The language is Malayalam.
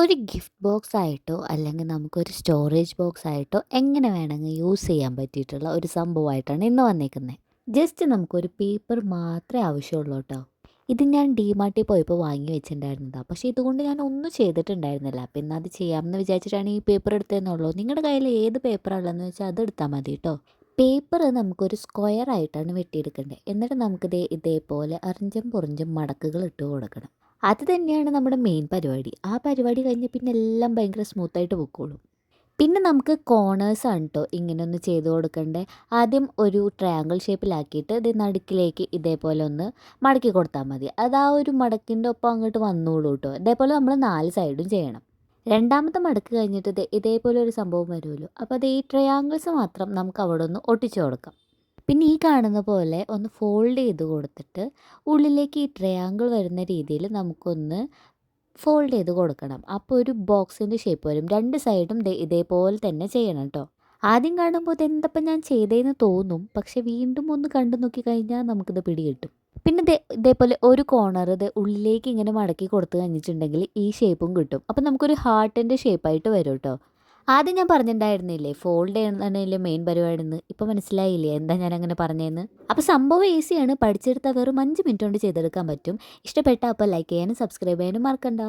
ഒരു ഗിഫ്റ്റ് ബോക്സ് ആയിട്ടോ അല്ലെങ്കിൽ നമുക്കൊരു സ്റ്റോറേജ് ബോക്സ് ആയിട്ടോ എങ്ങനെ വേണമെങ്കിൽ യൂസ് ചെയ്യാൻ പറ്റിയിട്ടുള്ള ഒരു സംഭവമായിട്ടാണ് ഇന്ന് വന്നേക്കുന്നത്. ജസ്റ്റ് നമുക്കൊരു പേപ്പർ മാത്രമേ ആവശ്യമുള്ളൂ കേട്ടോ. ഇത് ഞാൻ ഡിമാർട്ടിൽ പോയപ്പോൾ വാങ്ങി വെച്ചിട്ടുണ്ടായിരുന്നതാണ്. പക്ഷേ ഇതുകൊണ്ട് ഞാൻ ഒന്നും ചെയ്തിട്ടുണ്ടായിരുന്നില്ല. അപ്പം ഇന്ന് അത് ചെയ്യാമെന്ന് വിചാരിച്ചിട്ടാണ് ഈ പേപ്പർ എടുത്തതെന്നുള്ളൂ. നിങ്ങളുടെ കയ്യിൽ ഏത് പേപ്പറാണുള്ളതെന്ന് വെച്ചാൽ അത് എടുത്താൽ മതി കേട്ടോ. പേപ്പർ നമുക്കൊരു സ്ക്വയർ ആയിട്ടാണ് വെട്ടിയെടുക്കേണ്ടത്. എന്നിട്ട് നമുക്കിത് ഇതേപോലെ അറിഞ്ചും പൊറിഞ്ചും മടക്കുകൾ ഇട്ട് കൊടുക്കണം. അത് തന്നെയാണ് നമ്മുടെ മെയിൻ പരിപാടി. ആ പരിപാടി കഴിഞ്ഞ് പിന്നെ എല്ലാം ഭയങ്കര സ്മൂത്തായിട്ട് പൊക്കോളും. പിന്നെ നമുക്ക് കോർണേഴ്സാണ് കേട്ടോ ഇങ്ങനെ ഒന്ന് ചെയ്ത് കൊടുക്കണ്ടേ. ആദ്യം ഒരു ട്രയാങ്കിൾ ഷേപ്പിലാക്കിയിട്ട് ഇത് നടുക്കിലേക്ക് ഇതേപോലെ ഒന്ന് മടക്കി കൊടുത്താൽ മതി. അത് ആ ഒരു മടക്കിൻ്റെ ഒപ്പം അങ്ങോട്ട് വന്നോളൂ കേട്ടോ. ഇതേപോലെ നമ്മൾ 4 സൈഡും ചെയ്യണം. രണ്ടാമത്തെ മടക്ക് കഴിഞ്ഞിട്ട് ഇതേപോലെ ഒരു സംഭവം വരുമല്ലോ. അപ്പോൾ അത് ഈ ട്രയാങ്കിൾസ് മാത്രം നമുക്ക് അവിടെ ഒന്ന് ഒട്ടിച്ചു കൊടുക്കാം. പിന്നെ ഈ കാണുന്ന പോലെ ഒന്ന് ഫോൾഡ് ചെയ്ത് കൊടുത്തിട്ട് ഉള്ളിലേക്ക് ഈ ട്രയാങ്കിൾ വരുന്ന രീതിയിൽ നമുക്കൊന്ന് ഫോൾഡ് ചെയ്ത് കൊടുക്കണം. അപ്പോൾ ഒരു ബോക്സിൻ്റെ ഷേപ്പ് വരും. 2 സൈഡും ഇതേപോലെ തന്നെ ചെയ്യണം കേട്ടോ. ആദ്യം കാണുമ്പോൾ ഇതെന്തപ്പം ഞാൻ ചെയ്തതെന്ന് തോന്നും. പക്ഷെ വീണ്ടും ഒന്ന് കണ്ടു നോക്കി കഴിഞ്ഞാൽ നമുക്കിത് പിടികിട്ടും. പിന്നെ ഇതേപോലെ ഒരു കോർണർ ഉള്ളിലേക്ക് ഇങ്ങനെ മടക്കി കൊടുത്തു കഴിഞ്ഞിട്ടുണ്ടെങ്കിൽ ഈ ഷേപ്പും കിട്ടും. അപ്പം നമുക്കൊരു ഹാർട്ടിൻ്റെ ഷേപ്പായിട്ട് വരും കേട്ടോ. ആദ്യം ഞാൻ പറഞ്ഞിട്ടുണ്ടായിരുന്നില്ലേ ഫോൾഡ് ചെയ്യണതല്ലേ മെയിൻ പരിപാടിയെന്ന്. ഇപ്പോൾ മനസ്സിലായില്ലേ എന്താ ഞാൻ അങ്ങനെ പറഞ്ഞതെന്ന്? അപ്പോൾ സംഭവം ഈസിയാണ്. പഠിച്ചെടുത്താൽ വെറും 5 മിനിറ്റ് കൊണ്ട് ചെയ്തെടുക്കാൻ പറ്റും. ഇഷ്ടപ്പെട്ട അപ്പോൾ ലൈക്ക് ചെയ്യാനും സബ്സ്ക്രൈബ് ചെയ്യാനും മറക്കണ്ട.